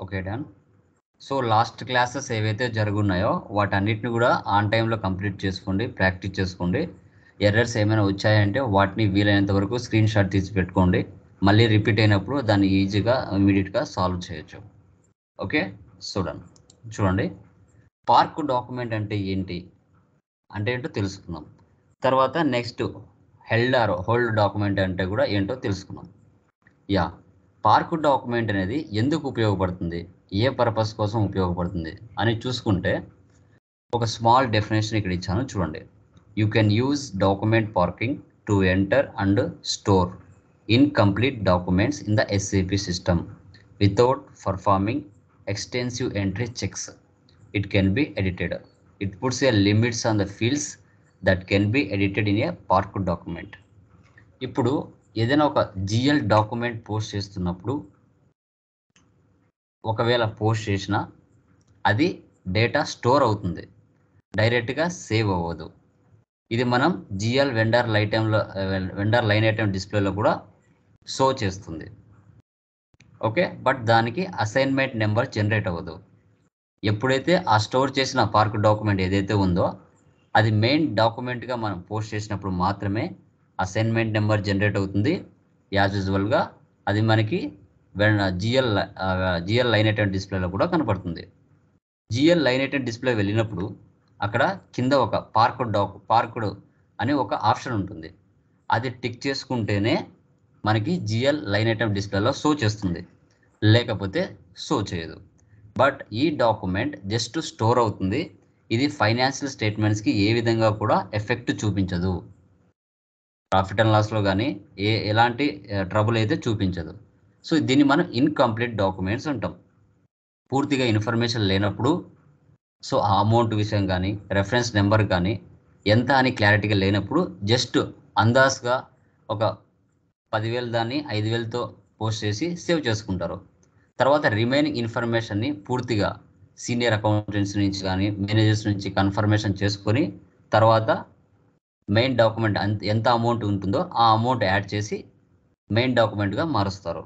Okay done. So last classes ఏవైతే జరుగున్నాయో వాటన్నిటిని కూడా ఆన్ టైంలో కంప్లీట్ చేసుకోండి, ప్రాక్టీస్ చేసుకోండి. ఎర్రర్స్ ఏమైనా వచ్చాయంటే వాటిని వీలైనంత వరకు స్క్రీన్ షాట్ తీసి పెట్టుకోండి. మళ్ళీ రిపీట్ అయినప్పుడు దాన్ని ఈజీగా ఇమీడియట్గా సాల్వ్ చేయొచ్చు. ఓకే చూడండి పార్క్ డాక్యుమెంట్ అంటే ఏంటి అంటే ఏంటో తెలుసుకున్నాం. తర్వాత నెక్స్ట్ హోల్డ్ డాక్యుమెంట్ అంటే కూడా ఏంటో తెలుసుకున్నాం. పార్క్ డాక్యుమెంట్ అనేది ఎందుకు ఉపయోగపడుతుంది, ఏ పర్పస్ కోసం ఉపయోగపడుతుంది అని చూసుకుంటే ఒక స్మాల్ డెఫినేషన్ ఇక్కడ ఇచ్చాను చూడండి. You can use document parking to enter and store incomplete documents in the SAP system without performing extensive entry checks. It can be edited. It puts a limits on the fields that can be edited in a parked document. ఇప్పుడు ఏదైనా ఒక GL document post చేస్తున్నప్పుడు ఒకవేళ post చేసినా అది data store అవుతుంది, డైరెక్ట్గా save అవ్వదు. ఇది మనం GL వెండర్ లైన్ ఐటెం డిస్ప్లేలో కూడా షో చేస్తుంది. ఓకే, బట్ దానికి అసైన్మెంట్ నెంబర్ జనరేట్ అవ్వదు. ఎప్పుడైతే ఆ స్టోర్ చేసిన పార్క్ డాక్యుమెంట్ ఏదైతే ఉందో అది మెయిన్ డాక్యుమెంట్గా మనం పోస్ట్ చేసినప్పుడు మాత్రమే అసైన్మెంట్ నెంబర్ జనరేట్ అవుతుంది. యాజ్ యూజువల్గా అది మనకి జిఎల్ లైన్ ఐటెం డిస్ప్లేలో కూడా కనపడుతుంది. జిఎల్ లైన్ ఐటెం డిస్ప్లే వెళ్ళినప్పుడు అక్కడ కింద ఒక పార్క్డ్ అని ఒక ఆప్షన్ ఉంటుంది. అది టిక్ చేసుకుంటేనే మనకి జిఎల్ లైన్ ఐటెం డిస్ప్లేలో షో చేస్తుంది, లేకపోతే షో చేయదు. బట్ ఈ డాక్యుమెంట్ జస్ట్ స్టోర్ అవుతుంది. ఇది ఫైనాన్షియల్ స్టేట్మెంట్స్కి ఏ విధంగా కూడా ఎఫెక్ట్ చూపించదు. ప్రాఫిట్ అండ్ లాస్లో కానీ ఎలాంటి ట్రబుల్ అయితే చూపించదు. సో దీన్ని మనం ఇన్కంప్లీట్ డాక్యుమెంట్స్ అంటాం. పూర్తిగా ఇన్ఫర్మేషన్ లేనప్పుడు, సో ఆ అమౌంట్ విషయం కానీ రెఫరెన్స్ నెంబర్ కానీ ఎంత అని క్లారిటీగా లేనప్పుడు జస్ట్ అందాజ్గా ఒక 10,000 దాన్ని 5,000తో పోస్ట్ చేసి సేవ్ చేసుకుంటారు. తర్వాత రిమైనింగ్ ఇన్ఫర్మేషన్ని పూర్తిగా సీనియర్ అకౌంటెంట్స్ నుంచి కానీ మేనేజర్స్ నుంచి కన్ఫర్మేషన్ చేసుకొని తర్వాత మెయిన్ డాక్యుమెంట్ ఎంత అమౌంట్ ఉంటుందో ఆ అమౌంట్ యాడ్ చేసి మెయిన్ డాక్యుమెంట్గా మారుస్తారు.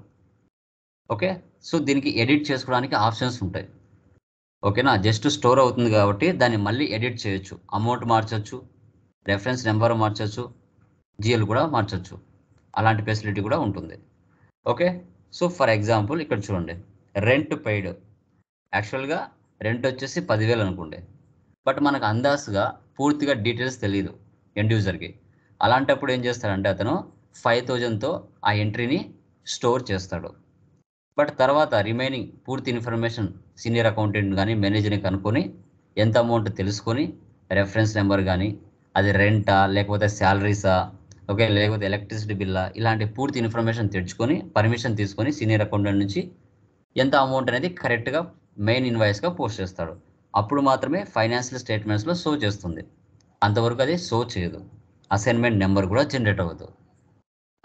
ఓకే, సో దీనికి ఎడిట్ చేసుకోవడానికి ఆప్షన్స్ ఉంటాయి. ఓకేనా, జస్ట్ స్టోర్ అవుతుంది కాబట్టి దాన్ని మళ్ళీ ఎడిట్ చేయొచ్చు. అమౌంట్ మార్చచ్చు, రెఫరెన్స్ నెంబర్ మార్చచ్చు, GL కూడా మార్చచ్చు. అలాంటి ఫెసిలిటీ కూడా ఉంటుంది. ఓకే, సో ఫర్ ఎగ్జాంపుల్ ఇక్కడ చూడండి, రెంట్ పెయిడ్. యాక్చువల్గా రెంట్ వచ్చేసి 10,000 అనుకోండి, బట్ మనకు అందాజుగా పూర్తిగా డీటెయిల్స్ తెలియదు ఎండ్ యూజర్కి. అలాంటప్పుడు ఏం చేస్తాడంటే అతను 5,000తో ఆ ఎంట్రీని స్టోర్ చేస్తాడు. బట్ తర్వాత రిమైనింగ్ పూర్తి ఇన్ఫర్మేషన్ సీనియర్ అకౌంటెంట్ కానీ మేనేజర్ని కనుక్కొని ఎంత అమౌంట్ తెలుసుకొని రెఫరెన్స్ నెంబర్ కానీ అది రెంటా లేకపోతే శాలరీసా, ఓకే, లేకపోతే ఎలక్ట్రిసిటీ బిల్లా, ఇలాంటి పూర్తి ఇన్ఫర్మేషన్ తెచ్చుకొని పర్మిషన్ తీసుకొని సీనియర్ అకౌంటెంట్ నుంచి ఎంత అమౌంట్ అనేది కరెక్ట్గా మెయిన్ ఇన్వాయిస్గా పోస్ట్ చేస్తాడు. అప్పుడు మాత్రమే ఫైనాన్షియల్ స్టేట్మెంట్స్లో షో చేస్తుంది. అంతవరకు అది షో చేయదు. అసైన్మెంట్ నెంబర్ కూడా జనరేట్ అవ్వదు.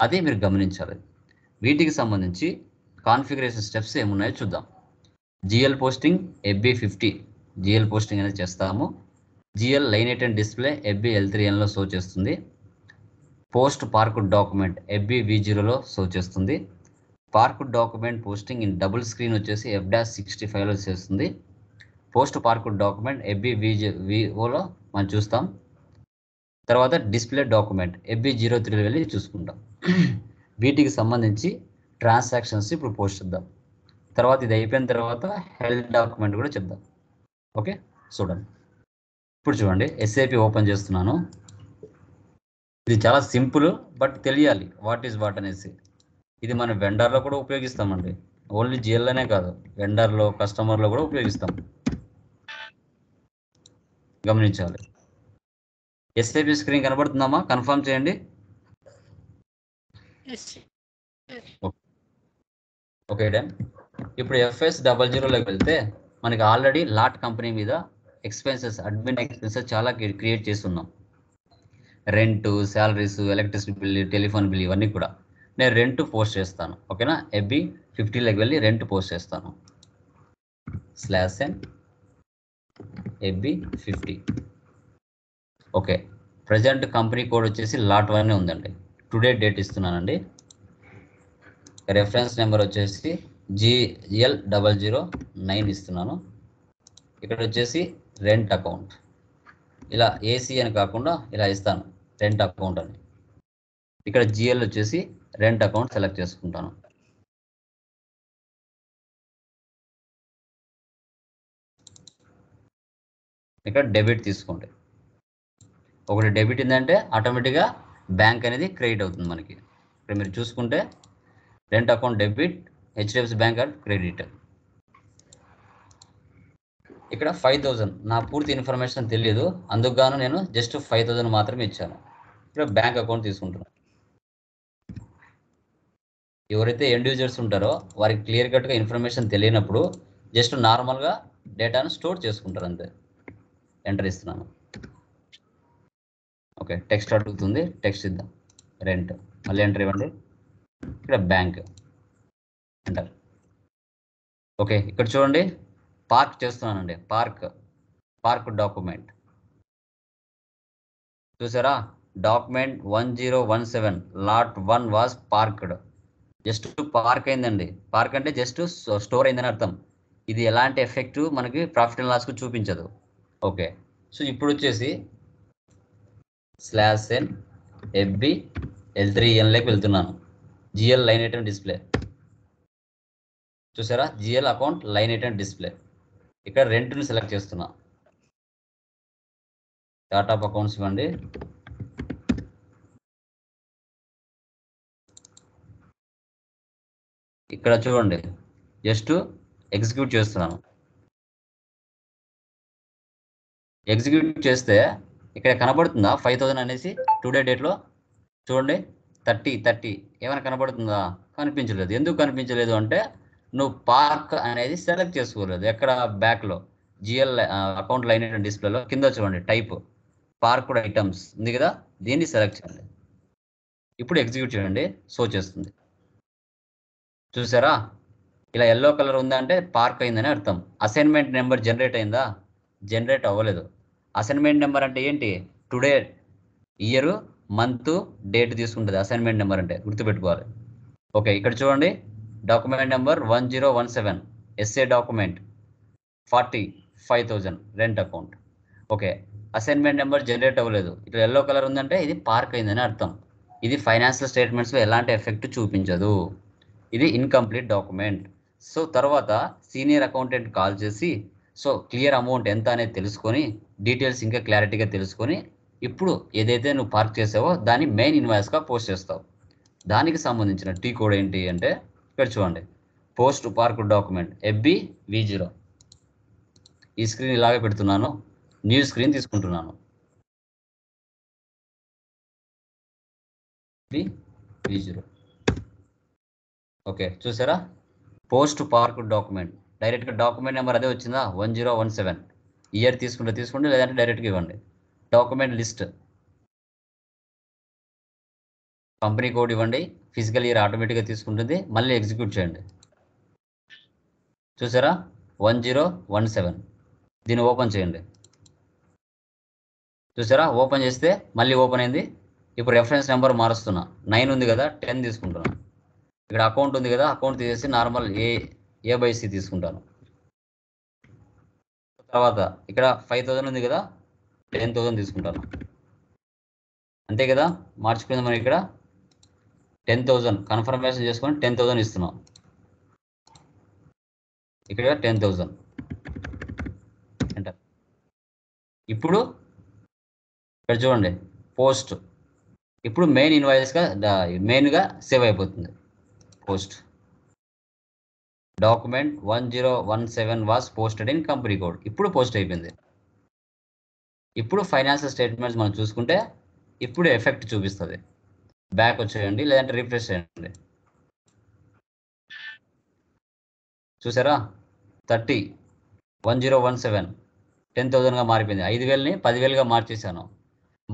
అది మీరు గమనించాలి. వీటికి సంబంధించి కాన్ఫిగరేషన్ స్టెప్స్ ఏమున్నాయో చూద్దాం. GL posting FB50 GL posting అనేది చేస్తాము. GL లైన్ ఐటెం డిస్ప్లే FBL3Nలో షో చేస్తుంది. పోస్ట్ పార్క్డ్ డాక్యుమెంట్ FBV0లో షో చేస్తుంది. Parked document posting in double screen వచ్చేసి F-65లో చేస్తుంది. పోస్ట్ పార్క్డ్ డాక్యుమెంట్ FBVOలో మనం చూస్తాం. తర్వాత డిస్ప్లే డాక్యుమెంట్ FB03 వెళ్ళి చూసుకుంటాం. వీటికి సంబంధించి ట్రాన్సాక్షన్స్ ఇప్పుడు పోస్ట్ చేద్దాం. తర్వాత ఇది అయిపోయిన తర్వాత హెల్త్ డాక్యుమెంట్ కూడా చెప్దాం. ఓకే, చూడండి. ఇప్పుడు చూడండి, SAP ఓపెన్ చేస్తున్నాను. ఇది చాలా సింపుల్, బట్ తెలియాలి వాట్ ఈజ్ వాట్ అనేసి. ఇది మనం వెండర్లో కూడా ఉపయోగిస్తామండి. ఓన్లీ GLలోనే కాదు, వెండర్లో కస్టమర్లో కూడా ఉపయోగిస్తాం. గమనించాలి. SAP స్క్రీన్ కనబడుతుందమ్మా? కన్ఫర్మ్ చేయండి. Okay done. ఇప్పుడు FS00లోకి వెళ్తే మనకి ఆల్రెడీ లాట్ కంపెనీ మీద ఎక్స్పెన్సెస్, అడ్మిన్ ఎక్స్పెన్సెస్ చాలా క్రియేట్ చేస్తున్నాం. Rent, salaries, electricity bill, telephone bill, ఇవన్నీ కూడా నేను రెంట్ పోస్ట్ చేస్తాను. ఓకేనా, FB50లోకి వెళ్ళి రెంట్ పోస్ట్ చేస్తాను. /n FB50. Okay, present company code వచ్చేసి లాట్ 1 ఉందండి. టుడే డేట్ ఇస్తున్నానండి. రెఫరెన్స్ నెంబర్ వచ్చేసి GL009 ఇస్తున్నాను. ఇక్కడ వచ్చేసి రెంట్ అకౌంట్, ఇలా ఏసీ అని కాకుండా ఇలా ఇస్తాను రెంట్ అకౌంట్ అని. ఇక్కడ జిఎల్ వచ్చేసి రెంట్ అకౌంట్ సెలెక్ట్ చేసుకుంటాను. ఇక్కడ డెబిట్ తీసుకోండి. ఒకటి డెబిట్ ఏంటంటే ఆటోమేటిక్గా బ్యాంక్ అనేది క్రెడిట్ అవుతుంది మనకి. ఇక్కడ మీరు చూసుకుంటే rent account debit, HDFC bank card credit. ఇక్కడ 5000 నా పూర్తి ఇన్ఫర్మేషన్ తెలియదు, అందుకు గాను నేను జస్ట్ 5000 మాత్రమే ఇచ్చాను. ఇక్కడ బ్యాంక్ అకౌంట్ తీసుకుంటున్నాను. ఎవరైతే ఎండ్ యూజర్స్ ఉంటారో వారికి క్లియర్ కట్గా ఇన్ఫర్మేషన్ తెలియనప్పుడు జస్ట్ నార్మల్గా డేటాను స్టోర్ చేసుకుంటారు అంతే. ఎంటర్ ఇస్తున్నాను. ఓకే, టెక్స్ట్ అడుగుతుంది, టెక్స్ట్ ఇద్దాం. రెంట్, మళ్ళీ ఎంటర్ ఇవ్వండి. ఇక్కడ బ్యాంక్, ఎంటర్. ఓకే, ఇక్కడ చూడండి పార్క్ చేస్తున్నానండి. పార్క్ డాక్యుమెంట్ చూసారా? Document 1017 lot 1 was parked. Just park అయిందండి. పార్క్ అంటే జస్ట్ స్టోర్ అయిందని అర్థం. ఇది ఎలాంటి ఎఫెక్ట్ మనకి ప్రాఫిట్ అండ్ లాస్కు చూపించదు. ఓకే, సో ఇప్పుడు వచ్చేసి /n FB L3Nలోకి వెళ్తున్నాను. జిఎల్ లైన్ ఐటమ్ డిస్ప్లే చూసారా? GL account line item display. ఇక్కడ రెంట్ని సెలెక్ట్ చేస్తున్నా. డాట్ ఆఫ్ అకౌంట్స్ ఇవ్వండి. ఇక్కడ చూడండి జస్ట్ ఎగ్జిక్యూట్ చేస్తున్నాను. ఎగ్జిక్యూట్ చేస్తే ఇక్కడ కనబడుతుందా 5000 అనేసి టుడే డేట్లో? చూడండి 30 ఏమైనా కనబడుతుందా? కనిపించలేదు. ఎందుకు కనిపించలేదు అంటే నువ్వు పార్క్ అనేది సెలెక్ట్ చేసుకోలేదు. ఎక్కడ బ్యాక్లో జిఎల్ అకౌంట్ లైన్ ఐటమ్ డిస్ప్లేలో కింద చూడండి టైప్ పార్క్డ్ ఐటమ్స్ ఉంది కదా, దీన్ని సెలెక్ట్ చేయండి. ఇప్పుడు ఎగ్జిక్యూట్ చేయండి, షో చేస్తుంది. చూసారా? ఇలా ఎల్లో కలర్ ఉందంటే పార్క్ అయిందని అర్థం. అసైన్మెంట్ నెంబర్ జనరేట్ అయిందా? జనరేట్ అవ్వలేదు. అసైన్మెంట్ నెంబర్ అంటే ఏంటి? టుడే ఇయర్, మంత్, డేట్ తీసుకుంటుంది అసైన్మెంట్ నెంబర్ అంటే, గుర్తుపెట్టుకోవాలి. ఓకే, ఇక్కడ చూడండి document number 1017 SA document 5000 rent account. Okay, assignment number generate అవ్వలేదు. ఇక్కడ ఎల్లో కలర్ ఉందంటే ఇది పార్క్ అయిందని అర్థం. ఇది ఫైనాన్షియల్ స్టేట్మెంట్స్లో ఎలాంటి ఎఫెక్ట్ చూపించదు. ఇది ఇన్కంప్లీట్ డాక్యుమెంట్. సో తర్వాత సీనియర్ అకౌంటెంట్ కాల్ చేసి సో క్లియర్ అమౌంట్ ఎంత అనేది తెలుసుకొని డీటెయిల్స్ ఇంకా క్లారిటీగా తెలుసుకొని ఇప్పుడు ఏదైతే నువ్వు పార్క్ చేసావో దాన్ని మెయిన్ ఇన్వాయిస్గా పోస్ట్ చేస్తావు. దానికి సంబంధించిన టీ కోడ్ ఏంటి అంటే ఇక్కడ చూడండి post park document FB V0. ఈ స్క్రీన్ ఇలాగే పెడుతున్నాను, న్యూ స్క్రీన్ తీసుకుంటున్నాను. V0. ఓకే, చూసారా? పోస్ట్ పార్క్ డాక్యుమెంట్ డైరెక్ట్గా డాక్యుమెంట్ నెంబర్ అదే వచ్చిందా 1017. ఇయర్ తీసుకోండి లేదంటే డైరెక్ట్గా ఇవ్వండి. డాక్యుమెంట్ లిస్ట్, కంపెనీ కోడ్ ఇవ్వండి. ఫిజికల్ ఇయర్ ఆటోమేటిక్గా తీసుకుంటుంది. మళ్ళీ ఎగ్జిక్యూట్ చేయండి. చూసారా? 1017. దీన్ని ఓపెన్ చేయండి. చూసారా? ఓపెన్ చేస్తే మళ్ళీ ఓపెన్ అయింది. ఇప్పుడు రెఫరెన్స్ నెంబర్ మారుస్తున్నా. 9 ఉంది కదా, 10 తీసుకుంటున్నా. ఇక్కడ అకౌంట్ ఉంది కదా, అకౌంట్ తీసేసి నార్మల్ A/C తీసుకుంటాను. తర్వాత ఇక్కడ 5000 ఉంది కదా, 10,000 తీసుకుంటాను. అంతే కదా, మార్చుకుందాం. మనం ఇక్కడ 10,000 కన్ఫర్మేషన్ చేసుకొని 10,000 ఇస్తున్నాం. ఇక్కడ 10,000 ఎంటర్. ఇప్పుడు ఇక్కడ చూడండి పోస్ట్, ఇప్పుడు మెయిన్ ఇన్వాయిస్గా మెయిన్గా సేవ్ అయిపోతుంది. Post document 1017 was posted in company code. ఇప్పుడు పోస్ట్ అయిపోయింది. ఇప్పుడు ఫైనాన్షియల్ స్టేట్మెంట్స్ మనం చూసుకుంటే ఇప్పుడు ఎఫెక్ట్ చూపిస్తుంది. బ్యాక్ వచ్చేయండి లేదంటే రిఫ్రెష్ చేయండి. చూసారా? 1017 10,000గా మారిపోయింది. 5,000ని 10,000గా మార్చేసాను.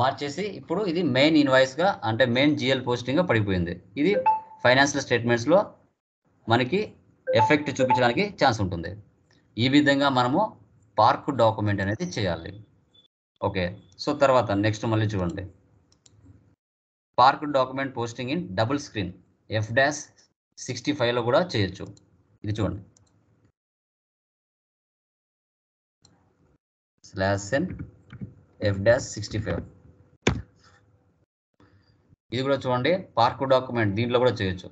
మార్చేసి ఇప్పుడు ఇది మెయిన్ ఇన్వాయిస్గా అంటే మెయిన్ జిఎల్ పోస్టింగ్గా పడిపోయింది. ఇది ఫైనాన్షియల్ స్టేట్మెంట్స్లో మనకి ఎఫెక్ట్ చూపించడానికి ఛాన్స్ ఉంటుంది. ఈ విధంగా మనము పార్క్ డాక్యుమెంట్ అనేది చేయాలి. ఓకే, సో తర్వాత నెక్స్ట్ మళ్ళీ చూడండి park document posting in double screen F-65లో కూడా చేయొచ్చు. ఇది చూడండి /n f-65. ఇది కూడా చూడండి పార్క్ డాక్యుమెంట్, దీంట్లో కూడా చేయొచ్చు.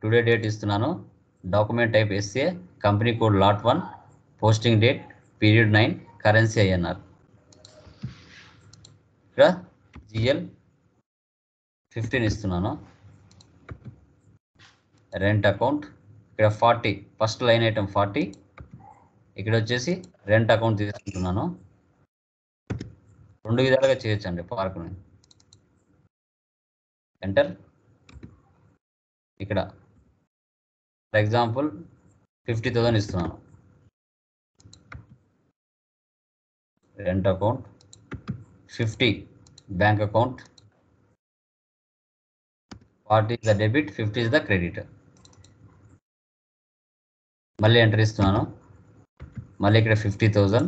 టుడే డేట్ ఇస్తున్నాను, document type SA, company code lot 1, posting date period 9, currency INR. ఇక్కడ GL 15 ఇస్తున్నాను. రెంట్ అకౌంట్ ఇక్కడ 40, ఫస్ట్ లైన్ ఐటమ్ 40. ఇక్కడ వచ్చేసి రెంట్ అకౌంట్ తీసుకుంటున్నాను. 2 విధాలుగా చేయొచ్చండి పార్కుని. ఎంటర్. ఇక్కడ ఫర్ ఎగ్జాంపుల్ 50,000 ఇస్తున్నాను. Rent account 50 bank account, 40 is the debit, 50 is the credit. మళ్ళీ ఎంటర్ ఇస్తున్నాను. మళ్ళీ ఇక్కడ 50,000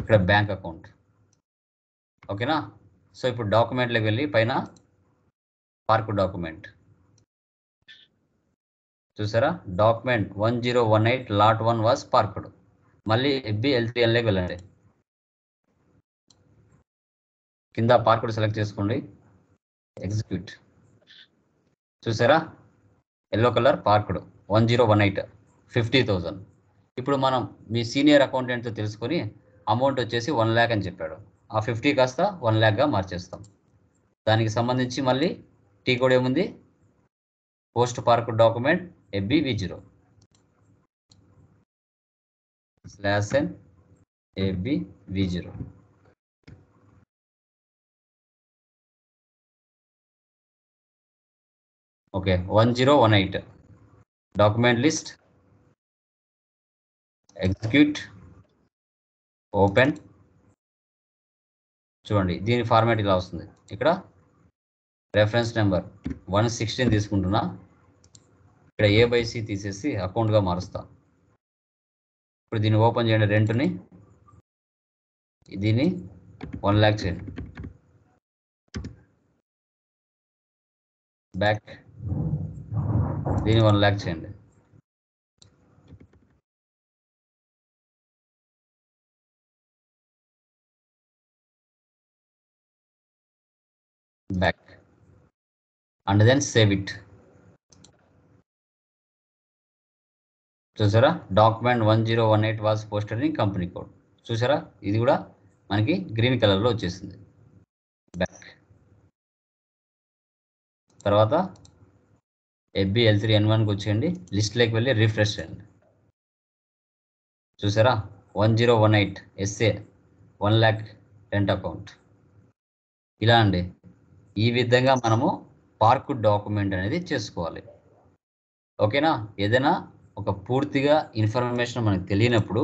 ఇక్కడ బ్యాంక్ అకౌంట్. ఓకేనా? సో ఇప్పుడు డాక్యుమెంట్లోకి వెళ్ళి పైన పార్క్ డాక్యుమెంట్ చూసారా, డాక్యుమెంట్ 1018 lot 1 వాజ్ పార్క్డ్. మళ్ళీ FBL3Nలోకి వెళ్ళండి. కింద పార్క్డ్ సెలెక్ట్ చేసుకోండి, ఎగ్జిక్యూట్. చూసారా ఎల్లో కలర్ పార్క్డ్ 1018 50,000. ఇప్పుడు మనం మీ సీనియర్ అకౌంటెంట్తో తెలుసుకొని అమౌంట్ వచ్చేసి 1 lakh అని చెప్పాడు. ఆ 50 కాస్త 1 lakh మార్చేస్తాం. దానికి సంబంధించి మళ్ళీ టీ కోడ్ ఏముంది, post park document FBV0 /n FBV0. Okay 1018 document list, execute, open. చూడండి దీని ఫార్మాట్ ఇలా వస్తుంది. ఇక్కడ రెఫరెన్స్ నెంబర్ 116 తీసుకుంటున్నా. ఇక్కడ A/C తీసేసి అకౌంట్గా మారుస్తా. ఇప్పుడు దీన్ని ఓపెన్ చేయండి. రెంట్ని దీన్ని 1 lakh చేయండి. బ్యాక్ దీన్ని 1 lakh చేయండి. Back and then save it. చూసారా document 1018 was posted in company code. చూసారా ఇది కూడా మనకి గ్రీన్ కలర్లో వచ్చేసింది. బ్యాక్ తర్వాత FBL3N1కి వచ్చేయండి. లిస్ట్లోకి వెళ్ళి రిఫ్రెష్ చేయండి. చూసారా 1018 SA 1 lakh రెంట్ అకౌంట్. ఇలా అండి, ఈ విధంగా మనము పార్క్ డాక్యుమెంట్ అనేది చేసుకోవాలి. ఓకేనా? ఏదైనా ఒక పూర్తిగా ఇన్ఫర్మేషన్ మనకు తెలియనప్పుడు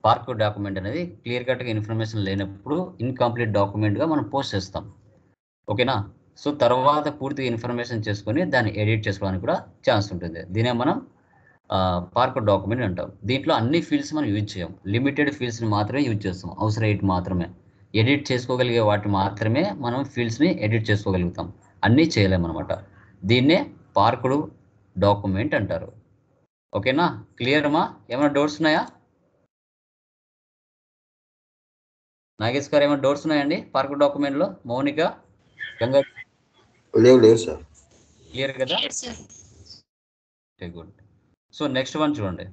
పార్క్ డాక్యుమెంట్ అనేది క్లియర్ కట్గా ఇన్ఫర్మేషన్ లేనప్పుడు ఇన్కంప్లీట్ డాక్యుమెంట్గా మనం పోస్ట్ చేస్తాం. ఓకేనా? సో తర్వాత పూర్తిగా ఇన్ఫర్మేషన్ చేసుకొని దాన్ని ఎడిట్ చేసుకోవడానికి కూడా ఛాన్స్ ఉంటుంది. దీనే మనం పార్క్ డాక్యుమెంట్ అంటాం. దీంట్లో అన్ని ఫీల్డ్స్ మనం యూజ్ చేయం, లిమిటెడ్ ఫీల్డ్స్ని మాత్రమే యూజ్ చేస్తాం. అవసరం మాత్రమే ఎడిట్ చేసుకోగలిగే వాటి మాత్రమే మనం ఫీల్డ్స్ని ఎడిట్ చేసుకోగలుగుతాం, అన్నీ చేయలేమన్నమాట. దీన్నే పార్క్డ్ డాక్యుమెంట్ అంటారు. ఓకేనా? క్లియర్మా? ఏమైనా డౌట్స్ ఉన్నాయా? నాగేష్ గారు ఏమైనా డౌట్స్ ఉన్నాయండి పార్క్ డాక్యుమెంట్లో? మౌనిక, గంగా లేదు సార్. క్లియర్ కదా? Okay good. So next one చూడండి.